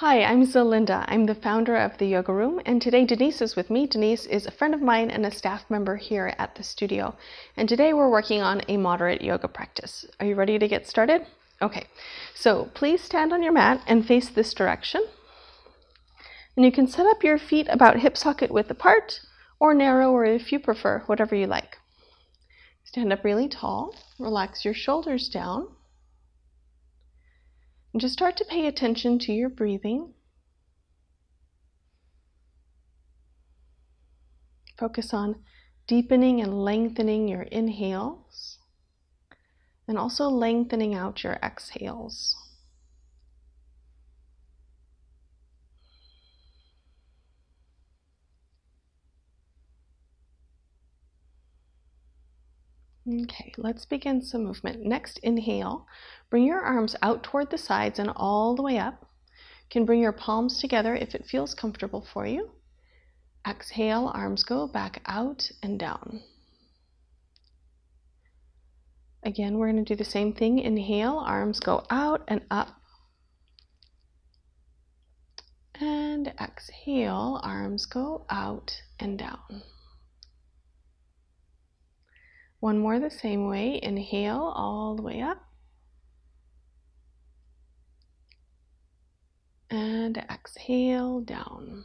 Hi, I'm Zelinda. I'm the founder of the Yoga Room, and today Denise is with me. Denise is a friend of mine and a staff member here at the studio. And today we're working on a moderate yoga practice. Are you ready to get started? Okay, so please stand on your mat and face this direction. And you can set up your feet about hip socket width apart or narrow, or if you prefer, whatever you like. Stand up really tall, relax your shoulders down. And just start to pay attention to your breathing. Focus on deepening and lengthening your inhales and also lengthening out your exhales. Okay, let's begin some movement. Next, inhale. Bring your arms out toward the sides and all the way up. You can bring your palms together if it feels comfortable for you. Exhale, arms go back out and down. Again, we're going to do the same thing. Inhale, arms go out and up. And exhale, arms go out and down. One more the same way. Inhale all the way up. And exhale down.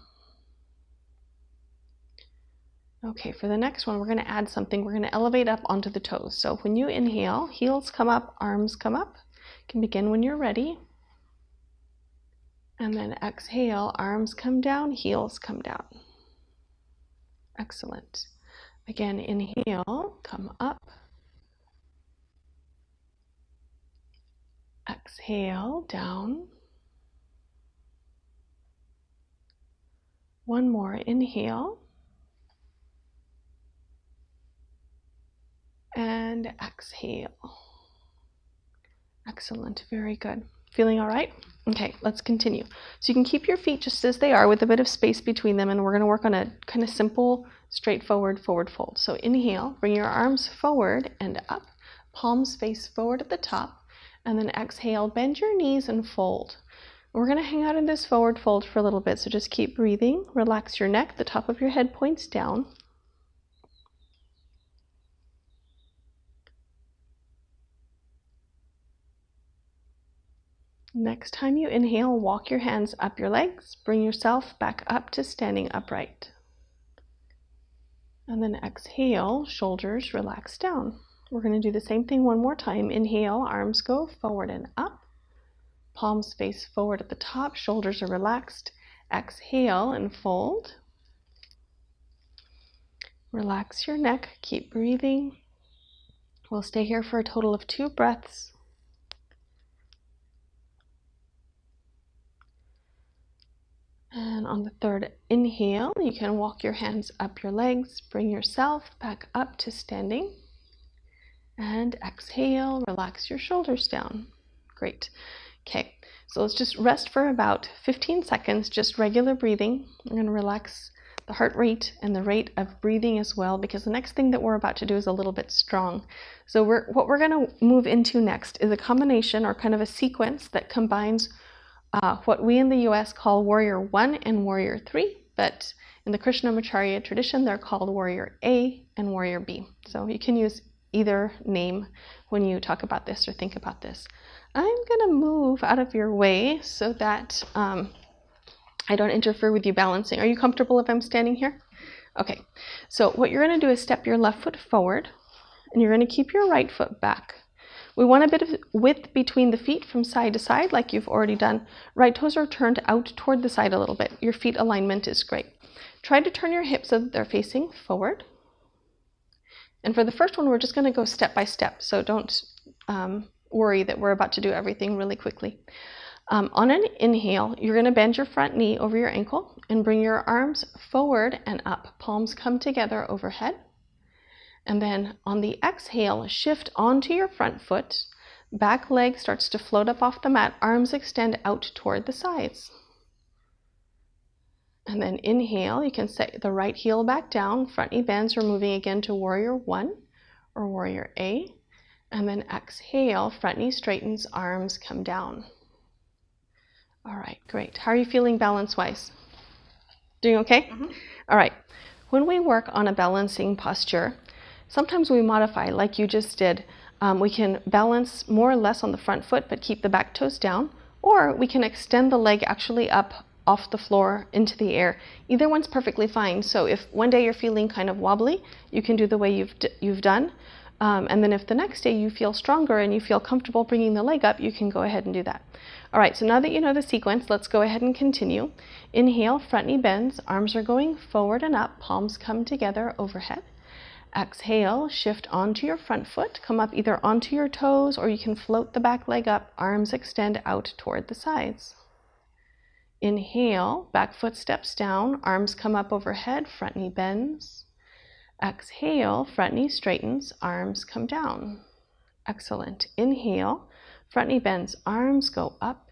Okay, for the next one, we're going to add something. We're going to elevate up onto the toes. So when you inhale, heels come up, arms come up. You can begin when you're ready. And then exhale, arms come down, heels come down. Excellent. Again, inhale, come up. Exhale, down. One more, inhale. And exhale. Excellent, very good. Feeling all right? Okay, let's continue. So you can keep your feet just as they are with a bit of space between them, and we're going to work on a kind of simple, straightforward forward fold. So inhale, bring your arms forward and up, palms face forward at the top, and then exhale, bend your knees and fold. We're going to hang out in this forward fold for a little bit, so just keep breathing. Relax your neck, the top of your head points down. Next time you inhale, walk your hands up your legs, bring yourself back up to standing upright. And then exhale, shoulders relax down. We're going to do the same thing one more time. Inhale, arms go forward and up. Palms face forward at the top, shoulders are relaxed. Exhale and fold. Relax your neck, keep breathing. We'll stay here for a total of 2 breaths. And on the third inhale, you can walk your hands up your legs, bring yourself back up to standing. And exhale, relax your shoulders down. Great. Okay, so let's just rest for about 15 seconds, just regular breathing. I'm going to relax the heart rate and the rate of breathing as well, because the next thing that we're about to do is a little bit strong. So what we're going to move into next is a combination, or kind of a sequence, that combines what we in the US call Warrior 1 and Warrior 3, but in the Krishnamacharya tradition, they're called Warrior A and Warrior B. So you can use either name when you talk about this or think about this. I'm going to move out of your way so that I don't interfere with you balancing. Are you comfortable if I'm standing here? Okay, so what you're going to do is step your left foot forward, and you're going to keep your right foot back. We want a bit of width between the feet from side to side, like you've already done. Right toes are turned out toward the side a little bit. Your feet alignment is great. Try to turn your hips so that they're facing forward. And for the first one, we're just going to go step by step, so don't worry that we're about to do everything really quickly. On an inhale, you're going to bend your front knee over your ankle and bring your arms forward and up. Palms come together overhead. And then on the exhale, shift onto your front foot. Back leg starts to float up off the mat. Arms extend out toward the sides. And then inhale, you can set the right heel back down. Front knee bends. We're moving again to Warrior 1 or Warrior A. And then exhale, front knee straightens, arms come down. All right, great. How are you feeling balance-wise? Doing okay? Mm-hmm. All right. When we work on a balancing posture, sometimes we modify like you just did. We can balance more or less on the front foot but keep the back toes down, or we can extend the leg actually up off the floor into the air. Either one's perfectly fine. So if one day you're feeling kind of wobbly, you can do the way you've done. And then if the next day you feel stronger and you feel comfortable bringing the leg up, you can go ahead and do that. All right, so now that you know the sequence, let's go ahead and continue. Inhale, front knee bends, arms are going forward and up, palms come together overhead. Exhale, shift onto your front foot, come up either onto your toes or you can float the back leg up, arms extend out toward the sides. Inhale, back foot steps down, arms come up overhead, front knee bends. Exhale, front knee straightens, arms come down. Excellent. Inhale, front knee bends, arms go up.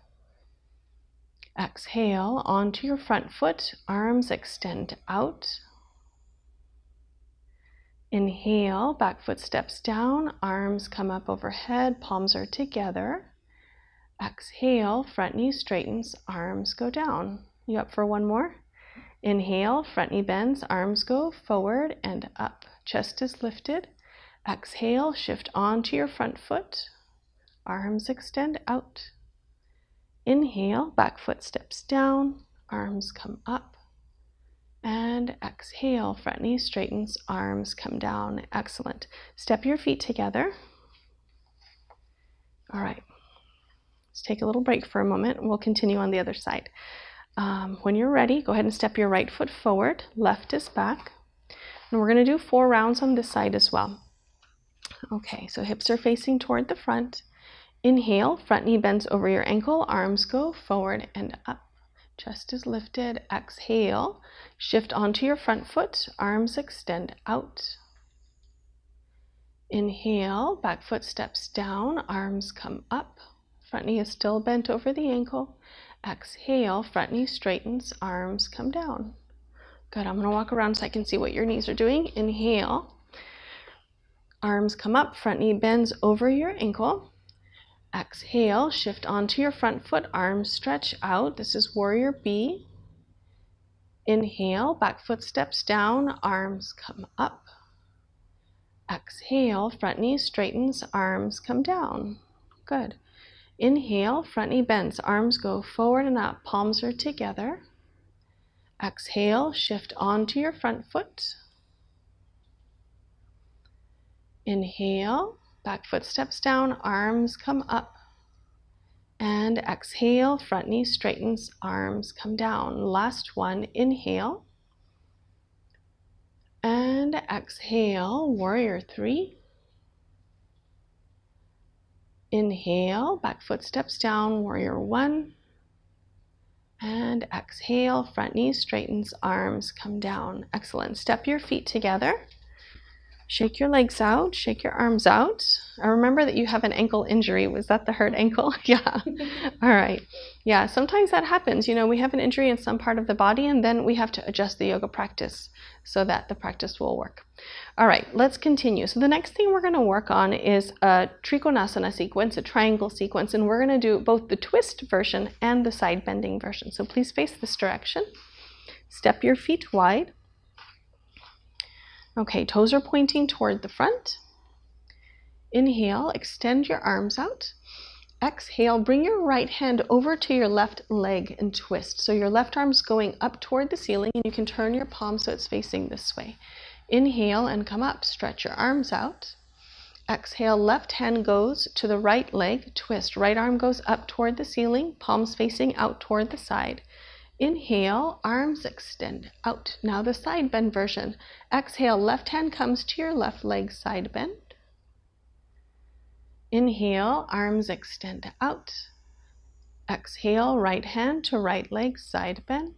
Exhale, onto your front foot, arms extend out. Inhale, back foot steps down, arms come up overhead, palms are together. Exhale, front knee straightens, arms go down. You up for one more? Inhale, front knee bends, arms go forward and up. Chest is lifted. Exhale, shift onto your front foot. Arms extend out. Inhale, back foot steps down, arms come up. And exhale, front knee straightens, arms come down. Excellent. Step your feet together. All right. Let's take a little break for a moment and we'll continue on the other side. When you're ready, go ahead and step your right foot forward, left is back. And we're going to do 4 rounds on this side as well. Okay, so hips are facing toward the front. Inhale, front knee bends over your ankle, arms go forward and up. Chest is lifted. Exhale, shift onto your front foot, arms extend out. Inhale, back foot steps down, arms come up. Front knee is still bent over the ankle. Exhale, front knee straightens, arms come down. Good, I'm going to walk around so I can see what your knees are doing. Inhale, arms come up, front knee bends over your ankle. Exhale, shift onto your front foot, arms stretch out. This is Warrior B. Inhale, back foot steps down, arms come up. Exhale, front knee straightens, arms come down. Good. Inhale, front knee bends, arms go forward and up, palms are together. Exhale, shift onto your front foot. Inhale, back foot steps down, arms come up. And exhale, front knee straightens, arms come down. Last one, inhale. And exhale, Warrior 3. Inhale, back foot steps down, Warrior 1. And exhale, front knee straightens, arms come down. Excellent. Step your feet together. Shake your legs out, shake your arms out. I remember that you have an ankle injury. Was that the hurt ankle? Yeah. All right. Yeah, sometimes that happens. You know, we have an injury in some part of the body and then we have to adjust the yoga practice so that the practice will work. All right, let's continue. So the next thing we're going to work on is a Trikonasana sequence, a triangle sequence, and we're going to do both the twist version and the side bending version. So please face this direction. Step your feet wide. Okay, toes are pointing toward the front. Inhale, extend your arms out. Exhale, bring your right hand over to your left leg and twist. So your left arm's going up toward the ceiling and you can turn your palm so it's facing this way. Inhale and come up, stretch your arms out. Exhale, left hand goes to the right leg, twist. Right arm goes up toward the ceiling, palms facing out toward the side. Inhale, arms extend out. Now the side bend version. Exhale, left hand comes to your left leg, side bend. Inhale, arms extend out. Exhale, right hand to right leg, side bend.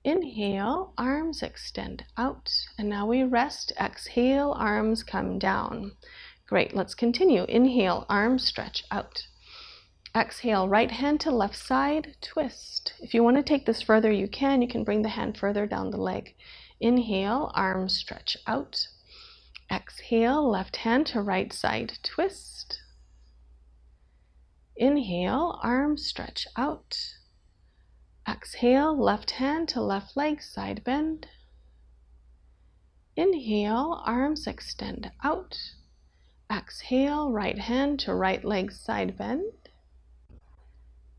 Inhale, arms extend out. And now we rest. Exhale, arms come down. Great, let's continue. Inhale, arms stretch out. Exhale, right hand to left side, twist. If you want to take this further, you can. You can bring the hand further down the leg. Inhale, arms stretch out. Exhale, left hand to right side, twist. Inhale, arms stretch out. Exhale, left hand to left leg, side bend. Inhale, arms extend out. Exhale, right hand to right leg, side bend.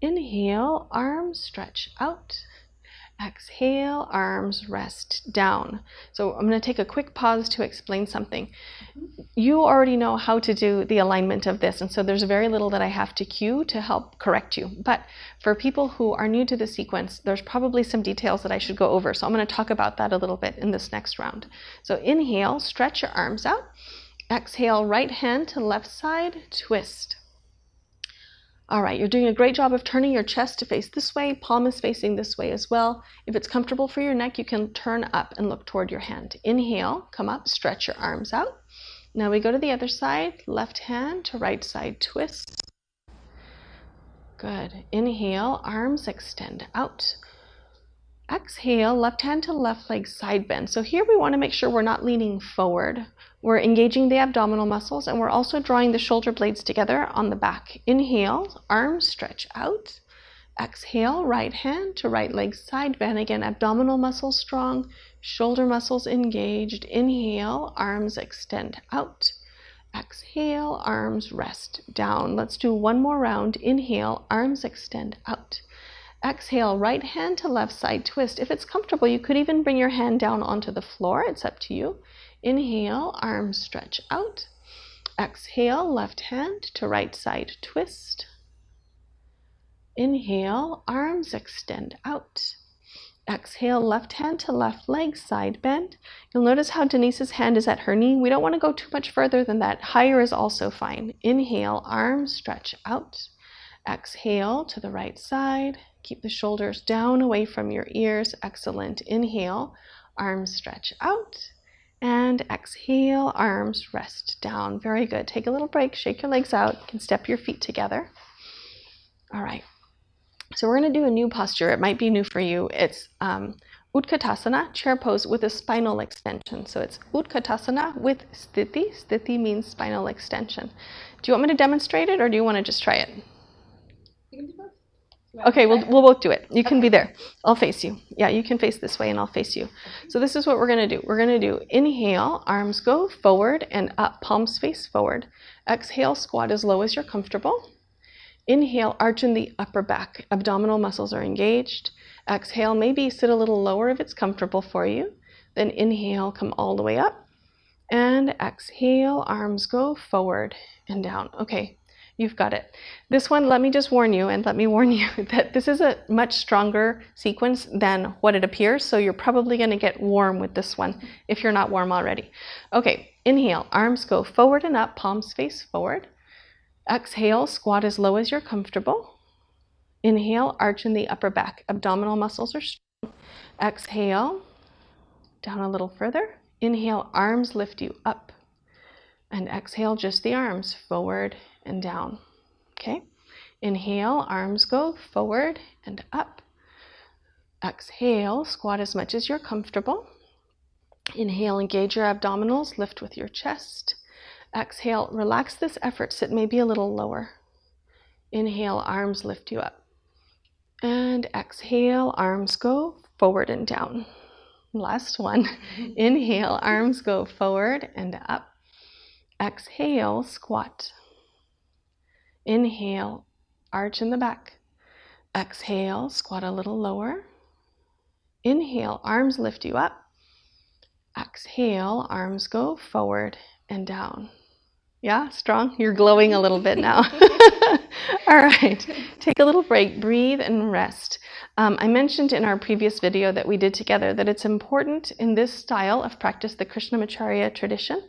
Inhale, arms stretch out. Exhale, arms rest down. So I'm going to take a quick pause to explain something. You already know how to do the alignment of this, and so there's very little that I have to cue to help correct you. But for people who are new to the sequence, there's probably some details that I should go over. So I'm going to talk about that a little bit in this next round. So inhale, stretch your arms out. Exhale, right hand to left side, twist. All right, you're doing a great job of turning your chest to face this way. Palm is facing this way as well. If it's comfortable for your neck, you can turn up and look toward your hand. Inhale, come up, stretch your arms out. Now we go to the other side, left hand to right side, twist. Good. Inhale, arms extend out. Exhale, left hand to left leg, side bend. So here we want to make sure we're not leaning forward. We're engaging the abdominal muscles, and we're also drawing the shoulder blades together on the back. Inhale, arms stretch out. Exhale, right hand to right leg, side bend. Again, abdominal muscles strong, shoulder muscles engaged. Inhale, arms extend out. Exhale, arms rest down. Let's do one more round. Inhale, arms extend out. Exhale, right hand to left side, twist. If it's comfortable, you could even bring your hand down onto the floor. It's up to you. Inhale, arms stretch out. Exhale, left hand to right side, twist. Inhale, arms extend out. Exhale, left hand to left leg, side bend. You'll notice how Denise's hand is at her knee. We don't want to go too much further than that. Higher is also fine. Inhale, arms stretch out. Exhale to the right side. Keep the shoulders down away from your ears. Excellent. Inhale, arms stretch out. And exhale, arms rest down. Very good. Take a little break. Shake your legs out. You can step your feet together. All right. So we're going to do a new posture. It might be new for you. It's Utkatasana, chair pose with a spinal extension. So it's Utkatasana with Sthiti. Sthiti means spinal extension. Do you want me to demonstrate it, or do you want to just try it? You can do both. Okay, we'll both do it. You can be there. I'll face you. Yeah, you can face this way and I'll face you. So this is what we're going to do. We're going to do inhale, arms go forward and up, palms face forward. Exhale, squat as low as you're comfortable. Inhale, arch in the upper back. Abdominal muscles are engaged. Exhale, maybe sit a little lower if it's comfortable for you. Then inhale, come all the way up. And exhale, arms go forward and down. Okay. You've got it. This one, let me just warn you, and let me warn you that this is a much stronger sequence than what it appears, so you're probably going to get warm with this one if you're not warm already. Okay, inhale, arms go forward and up, palms face forward. Exhale, squat as low as you're comfortable. Inhale, arch in the upper back. Abdominal muscles are strong. Exhale, down a little further. Inhale, arms lift you up. And exhale, just the arms forward and down. Okay. Inhale, arms go forward and up. Exhale, squat as much as you're comfortable. Inhale, engage your abdominals, lift with your chest. Exhale, relax this effort, sit maybe a little lower. Inhale, arms lift you up. And exhale, arms go forward and down. Last one. Inhale, arms go forward and up. Exhale, squat. Inhale, arch in the back. Exhale, squat a little lower. Inhale, arms lift you up. Exhale, arms go forward and down. Yeah, strong? You're glowing a little bit now. All right, take a little break, breathe and rest. I mentioned in our previous video that we did together that it's important in this style of practice, the Krishnamacharya tradition,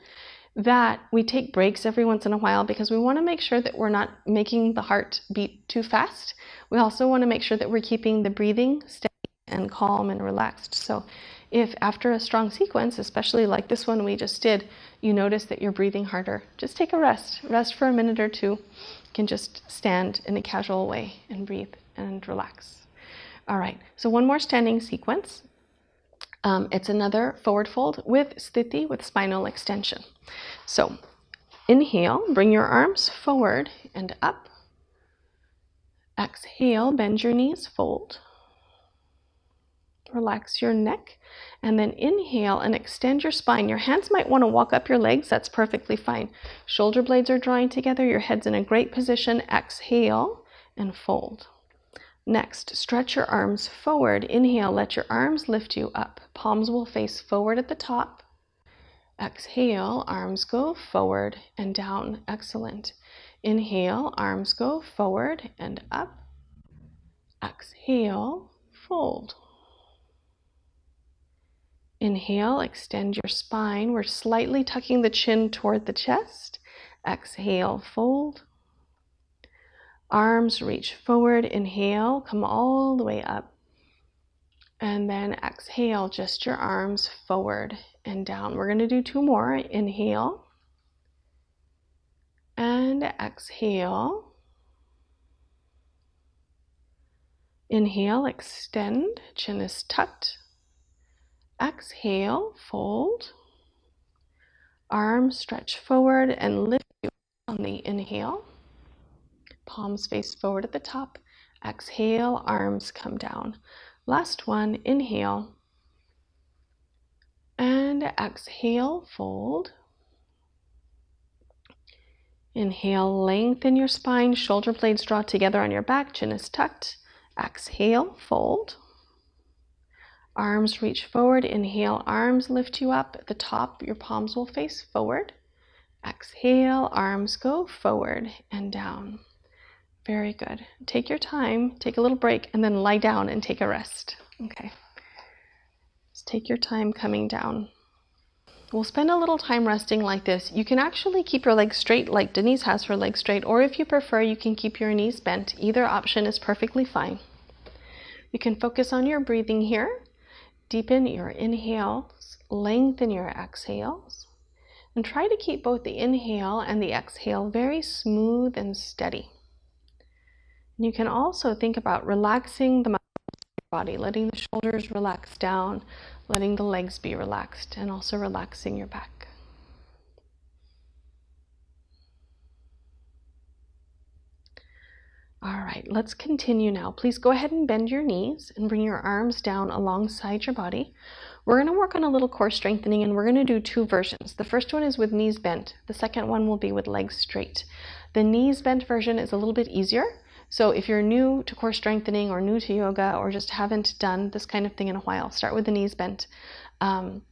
that we take breaks every once in a while because we want to make sure that we're not making the heart beat too fast. We also want to make sure that we're keeping the breathing steady and calm and relaxed. So if after a strong sequence, especially like this one we just did, you notice that you're breathing harder, just take a rest. Rest for a minute or two. You can just stand in a casual way and breathe and relax. All right, so one more standing sequence. It's another forward fold with sthiti, with spinal extension. So inhale, bring your arms forward and up. Exhale, bend your knees, fold. Relax your neck, and then inhale and extend your spine. Your hands might want to walk up your legs. That's perfectly fine. Shoulder blades are drawing together. Your head's in a great position. Exhale and fold. Next, stretch your arms forward. Inhale, let your arms lift you up. Palms will face forward at the top. Exhale, arms go forward and down. Excellent. Inhale, arms go forward and up. Exhale, fold. Inhale, extend your spine. We're slightly tucking the chin toward the chest. Exhale, fold. Arms reach forward. Inhale, come all the way up. And then exhale, just your arms forward and down. We're going to do 2 more. Inhale. And exhale. Inhale, extend. Chin is tucked. Exhale, fold. Arms stretch forward and lift you on the inhale. Palms face forward at the top. Exhale, arms come down. Last one, inhale. And exhale, fold. Inhale, lengthen your spine. Shoulder blades draw together on your back. Chin is tucked. Exhale, fold. Arms reach forward. Inhale, arms lift you up. At the top, your palms will face forward. Exhale, arms go forward and down. Very good. Take your time, take a little break, and then lie down and take a rest. Okay. Just take your time coming down. We'll spend a little time resting like this. You can actually keep your legs straight like Denise has her legs straight, or if you prefer, you can keep your knees bent. Either option is perfectly fine. You can focus on your breathing here. Deepen your inhales, lengthen your exhales, and try to keep both the inhale and the exhale very smooth and steady. You can also think about relaxing the body, letting the shoulders relax down, letting the legs be relaxed, and also relaxing your back. All right, let's continue now. Please go ahead and bend your knees and bring your arms down alongside your body. We're going to work on a little core strengthening, and we're going to do 2 versions. The first one is with knees bent. The second one will be with legs straight. The knees bent version is a little bit easier. So if you're new to core strengthening or new to yoga or just haven't done this kind of thing in a while, start with the knees bent. And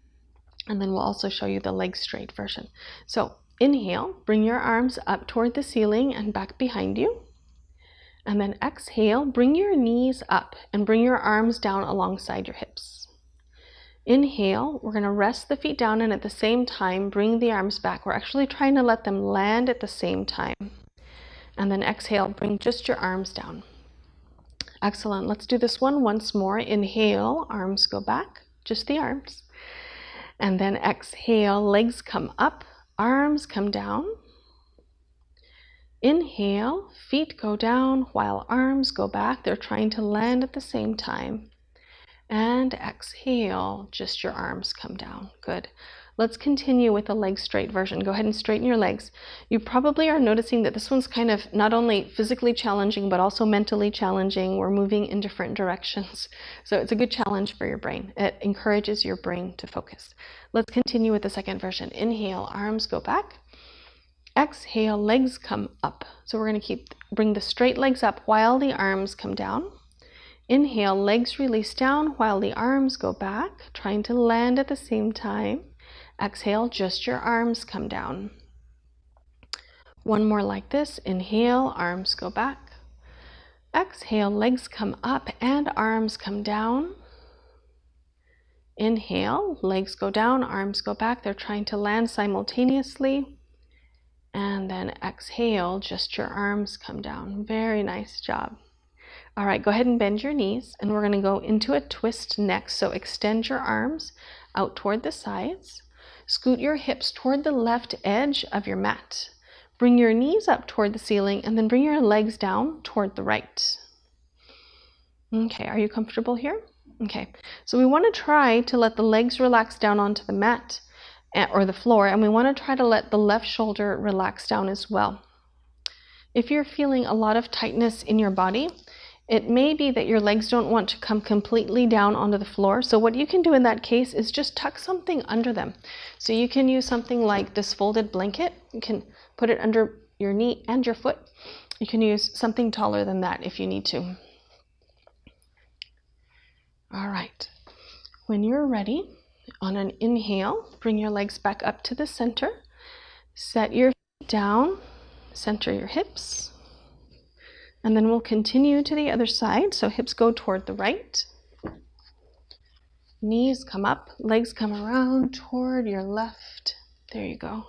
then we'll also show you the legs straight version. So inhale, bring your arms up toward the ceiling and back behind you. And then exhale, bring your knees up and bring your arms down alongside your hips. Inhale, we're going to rest the feet down and at the same time bring the arms back. We're actually trying to let them land at the same time. And then exhale, bring just your arms down. Excellent. Let's do this one once more. Inhale, arms go back, just the arms. And then exhale, legs come up, arms come down. Inhale, feet go down while arms go back. They're trying to land at the same time. And exhale, just your arms come down. Good. Let's continue with the leg straight version. Go ahead and straighten your legs. You probably are noticing that this one's kind of not only physically challenging, but also mentally challenging. We're moving in different directions. So it's a good challenge for your brain. It encourages your brain to focus. Let's continue with the second version. Inhale, arms go back. Exhale, legs come up. So we're going to bring the straight legs up while the arms come down. Inhale, legs release down while the arms go back, trying to land at the same time. Exhale, just your arms come down. One more like this. Inhale, arms go back. Exhale, legs come up and arms come down. Inhale, legs go down, arms go back. They're trying to land simultaneously. And then exhale, just your arms come down. Very nice job. All right, go ahead and bend your knees, and we're going to go into a twist next. So extend your arms out toward the sides. Scoot your hips toward the left edge of your mat. Bring your knees up toward the ceiling, and then bring your legs down toward the right. Okay, are you comfortable here? Okay, so we want to try to let the legs relax down onto the mat or the floor, and we want to try to let the left shoulder relax down as well. If you're feeling a lot of tightness in your body, it may be that your legs don't want to come completely down onto the floor. So what you can do in that case is just tuck something under them. So you can use something like this folded blanket. You can put it under your knee and your foot. You can use something taller than that if you need to. All right. When you're ready, on an inhale, bring your legs back up to the center. Set your feet down, center your hips. And then we'll continue to the other side. So hips go toward the right. Knees come up, legs come around toward your left. There you go.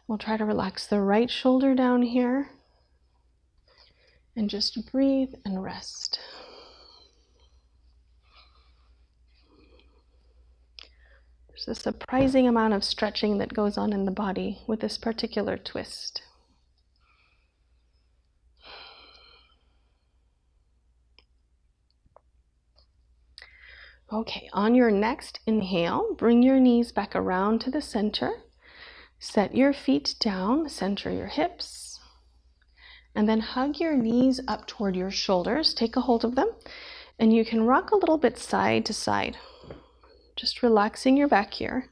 We'll try to relax the right shoulder down here. And just breathe and rest. There's a surprising amount of stretching that goes on in the body with this particular twist. Okay, on your next inhale, bring your knees back around to the center. Set your feet down, center your hips, and then hug your knees up toward your shoulders. Take a hold of them, and you can rock a little bit side to side, just relaxing your back here.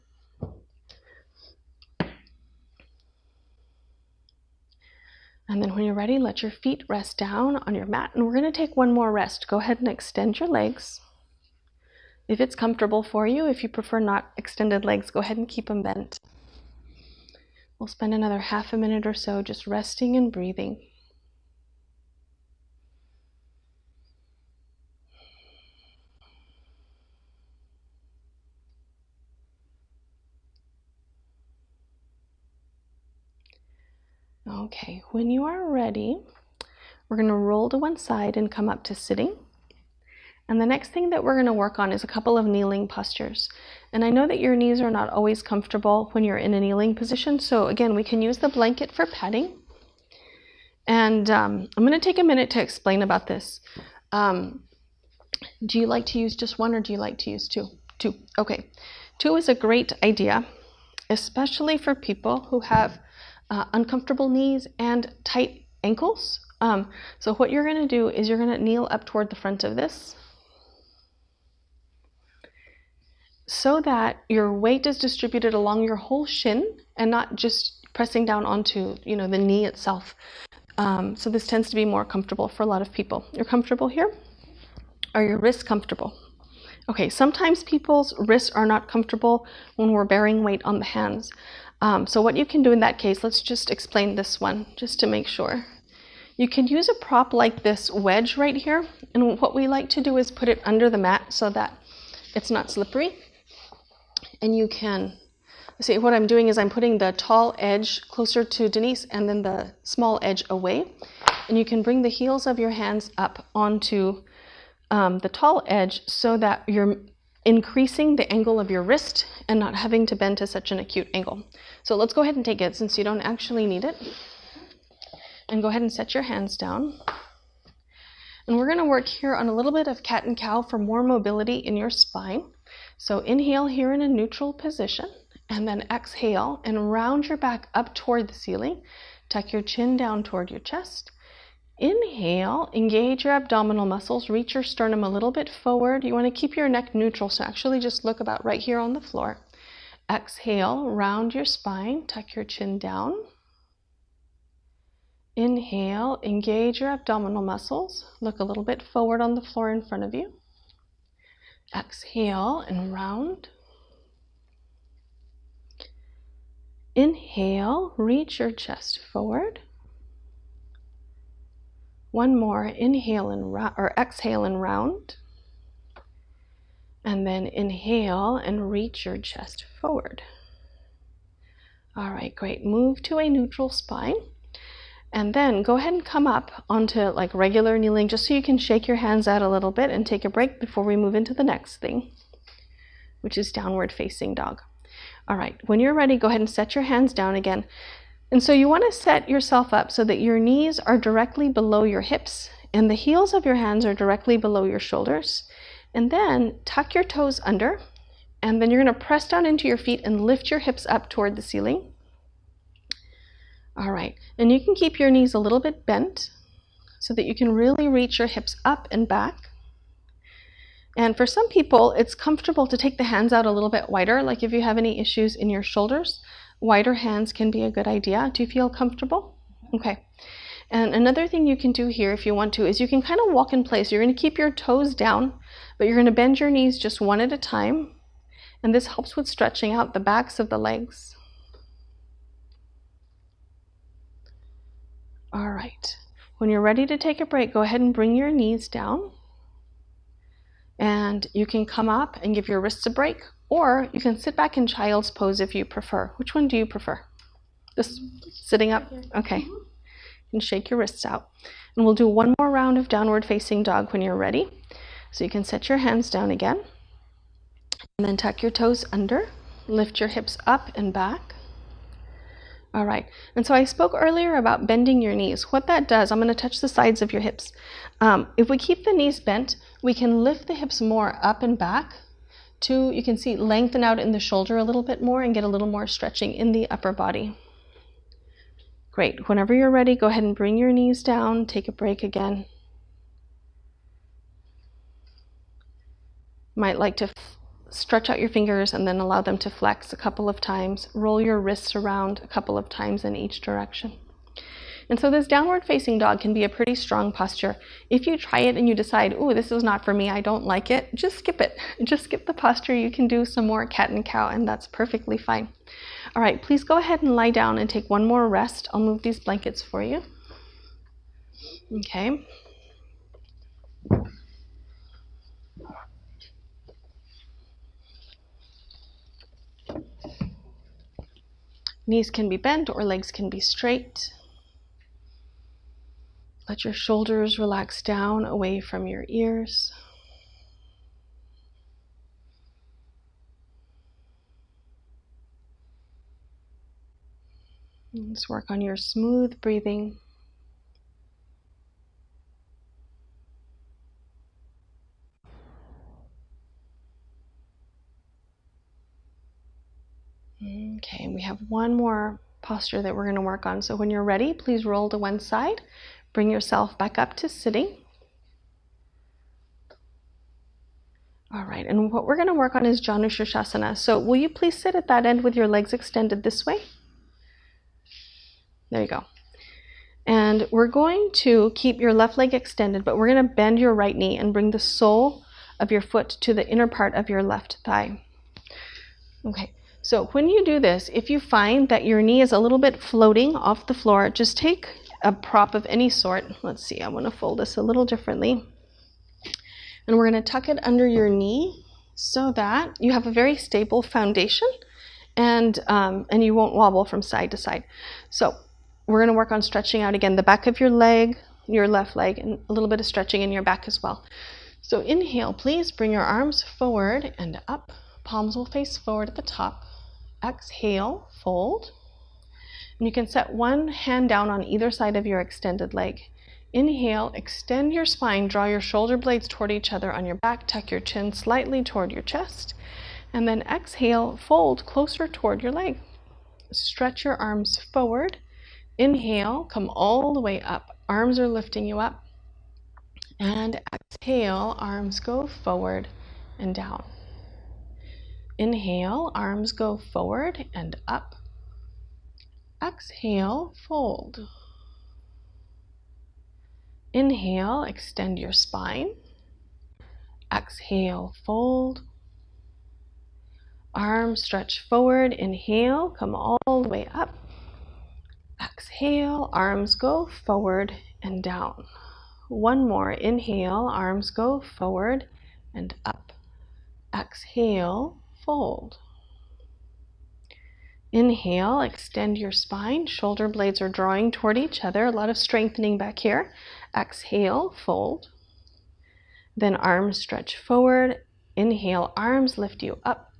And then when you're ready, let your feet rest down on your mat, and we're going to take one more rest. Go ahead and extend your legs. If it's comfortable for you, if you prefer not extended legs, go ahead and keep them bent. We'll spend another half a minute or so just resting and breathing. Okay, when you are ready, we're going to roll to one side and come up to sitting. And the next thing that we're going to work on is a couple of kneeling postures. And I know that your knees are not always comfortable when you're in a kneeling position. So again, we can use the blanket for padding. And I'm going to take a minute to explain about this. Do you like to use just one or do you like to use two? Two. Okay. Two is a great idea, especially for people who have uncomfortable knees and tight ankles. So what you're going to do is you're going to kneel up toward the front of this, so that your weight is distributed along your whole shin and not just pressing down onto, the knee itself. So this tends to be more comfortable for a lot of people. You're comfortable here? Are your wrists comfortable? Okay, sometimes people's wrists are not comfortable when we're bearing weight on the hands. So what you can do in that case, let's just explain this one just to make sure. You can use a prop like this wedge right here. And what we like to do is put it under the mat so that it's not slippery. And you can see what I'm doing is I'm putting the tall edge closer to Denise and then the small edge away. And you can bring the heels of your hands up onto the tall edge so that you're increasing the angle of your wrist and not having to bend to such an acute angle. So let's go ahead and take it since you don't actually need it. And go ahead and set your hands down. And we're going to work here on a little bit of cat and cow for more mobility in your spine. So inhale here in a neutral position, and then exhale and round your back up toward the ceiling. Tuck your chin down toward your chest. Inhale, engage your abdominal muscles, reach your sternum a little bit forward. You want to keep your neck neutral, so actually just look about right here on the floor. Exhale, round your spine, tuck your chin down. Inhale, engage your abdominal muscles, look a little bit forward on the floor in front of you. Exhale and round. Inhale, reach your chest forward. One more, inhale and exhale and round. And then inhale and reach your chest forward. All right, great. Move to a neutral spine. And then go ahead and come up onto like regular kneeling just so you can shake your hands out a little bit and take a break before we move into the next thing, which is downward facing dog. All right, when you're ready, go ahead and set your hands down again. And so you want to set yourself up so that your knees are directly below your hips and the heels of your hands are directly below your shoulders. And then tuck your toes under, and then you're going to press down into your feet and lift your hips up toward the ceiling. All right, and you can keep your knees a little bit bent so that you can really reach your hips up and back. And for some people, it's comfortable to take the hands out a little bit wider. Like if you have any issues in your shoulders, wider hands can be a good idea. Do you feel comfortable? Okay. And another thing you can do here if you want to is you can kind of walk in place. You're going to keep your toes down, but you're going to bend your knees just one at a time. And this helps with stretching out the backs of the legs. All right. When you're ready to take a break, go ahead and bring your knees down. And you can come up and give your wrists a break, or you can sit back in child's pose if you prefer. Which one do you prefer? This sitting up? Okay. You can shake your wrists out. And we'll do one more round of downward facing dog when you're ready. So you can set your hands down again. And then tuck your toes under. Lift your hips up and back. All right, and so I spoke earlier about bending your knees. What that does, I'm going to touch the sides of your hips. If we keep the knees bent, we can lift the hips more up and back to, you can see, lengthen out in the shoulder a little bit more and get a little more stretching in the upper body. Great. Whenever you're ready, go ahead and bring your knees down. Take a break again. Might like to stretch out your fingers and then allow them to flex a couple of times. Roll your wrists around a couple of times in each direction. And so this downward facing dog can be a pretty strong posture. If you try it and you decide, oh, this is not for me, I don't like it, just skip it. Just skip the posture. You can do some more cat and cow, and that's perfectly fine. All right, please go ahead and lie down and take one more rest. I'll move these blankets for you. Okay. Knees can be bent or legs can be straight. Let your shoulders relax down away from your ears. Let's work on your smooth breathing. Okay, we have one more posture that we're going to work on. So when you're ready, please roll to one side. Bring yourself back up to sitting. All right, and what we're going to work on is Janu Shirshasana. So will you please sit at that end with your legs extended this way? There you go. And we're going to keep your left leg extended, but we're going to bend your right knee and bring the sole of your foot to the inner part of your left thigh. Okay. So when you do this, if you find that your knee is a little bit floating off the floor, just take a prop of any sort. Let's see, I want to fold this a little differently. And we're going to tuck it under your knee so that you have a very stable foundation and you won't wobble from side to side. So we're going to work on stretching out again the back of your leg, your left leg, and a little bit of stretching in your back as well. So inhale, please bring your arms forward and up. Palms will face forward at the top. Exhale, fold. And you can set one hand down on either side of your extended leg. Inhale, extend your spine, draw your shoulder blades toward each other on your back, tuck your chin slightly toward your chest, and then exhale, fold closer toward your leg. Stretch your arms forward. Inhale, come all the way up. Arms are lifting you up. And exhale, arms go forward and down. Inhale, arms go forward and up. Exhale, fold. Inhale, extend your spine. Exhale, fold. Arms stretch forward. Inhale, come all the way up. Exhale, arms go forward and down. One more. Inhale, arms go forward and up. Exhale, fold. Inhale, extend your spine. Shoulder blades are drawing toward each other. A lot of strengthening back here. Exhale, fold. Then arms stretch forward. Inhale, arms lift you up.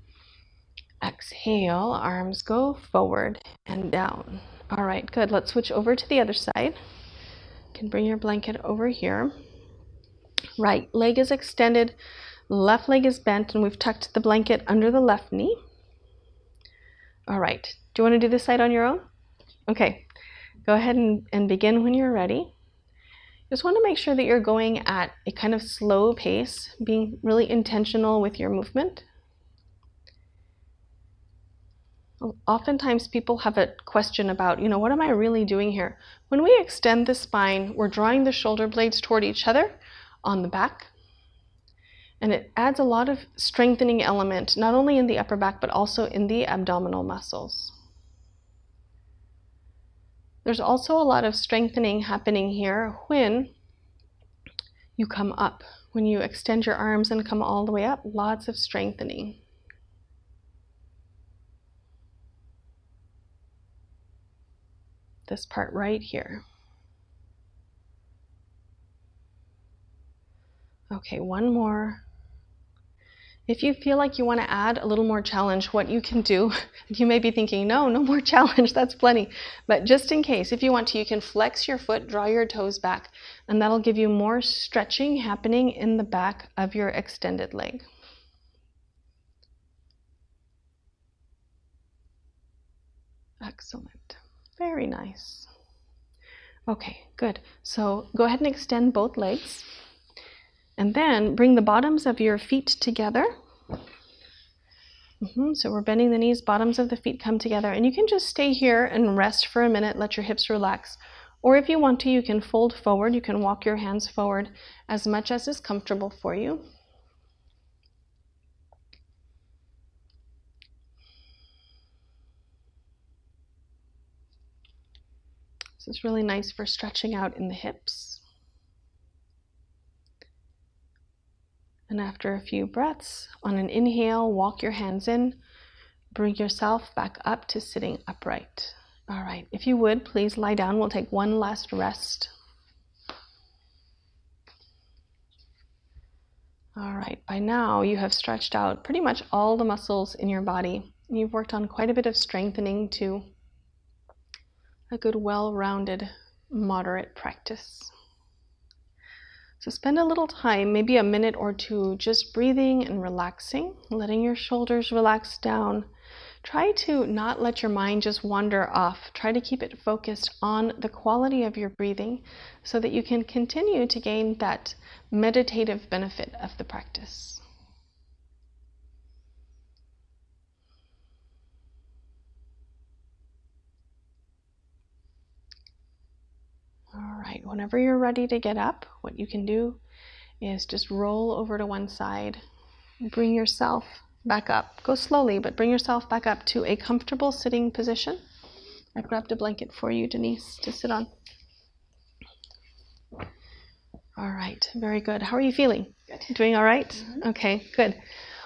Exhale, arms go forward and down. All right, good. Let's switch over to the other side. You can bring your blanket over here. Right leg is extended. Left leg is bent, and we've tucked the blanket under the left knee. All right. Do you want to do this side on your own? Okay. Go ahead and begin when you're ready. Just want to make sure that you're going at a kind of slow pace, being really intentional with your movement. Oftentimes people have a question about, what am I really doing here? When we extend the spine, we're drawing the shoulder blades toward each other on the back. And it adds a lot of strengthening element, not only in the upper back, but also in the abdominal muscles. There's also a lot of strengthening happening here when you come up. When you extend your arms and come all the way up, lots of strengthening. This part right here. Okay, one more. If you feel like you want to add a little more challenge, what you can do, you may be thinking, no more challenge, that's plenty. But just in case, if you want to, you can flex your foot, draw your toes back, and that'll give you more stretching happening in the back of your extended leg. Excellent. Very nice. Okay, good. So go ahead and extend both legs. And then bring the bottoms of your feet together. So we're bending the knees, bottoms of the feet come together. And you can just stay here and rest for a minute, let your hips relax. Or if you want to, you can fold forward. You can walk your hands forward as much as is comfortable for you. This is really nice for stretching out in the hips. And after a few breaths, on an inhale, walk your hands in, bring yourself back up to sitting upright. All right, if you would, please lie down. We'll take one last rest. All right, by now you have stretched out pretty much all the muscles in your body. You've worked on quite a bit of strengthening to a good, well-rounded, moderate practice. So spend a little time, maybe a minute or two, just breathing and relaxing, letting your shoulders relax down. Try to not let your mind just wander off. Try to keep it focused on the quality of your breathing so that you can continue to gain that meditative benefit of the practice. All right, whenever you're ready to get up, what you can do is just roll over to one side, bring yourself back up. Go slowly, but bring yourself back up to a comfortable sitting position. I grabbed a blanket for you, Denise, to sit on. All right, very good. How are you feeling? Good. Doing all right? Mm-hmm. Okay, good.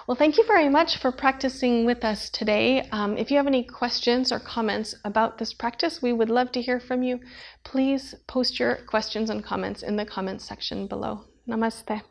Well, thank you very much for practicing with us today. If you have any questions or comments about this practice, we would love to hear from you. Please post your questions and comments in the comments section below. Namaste.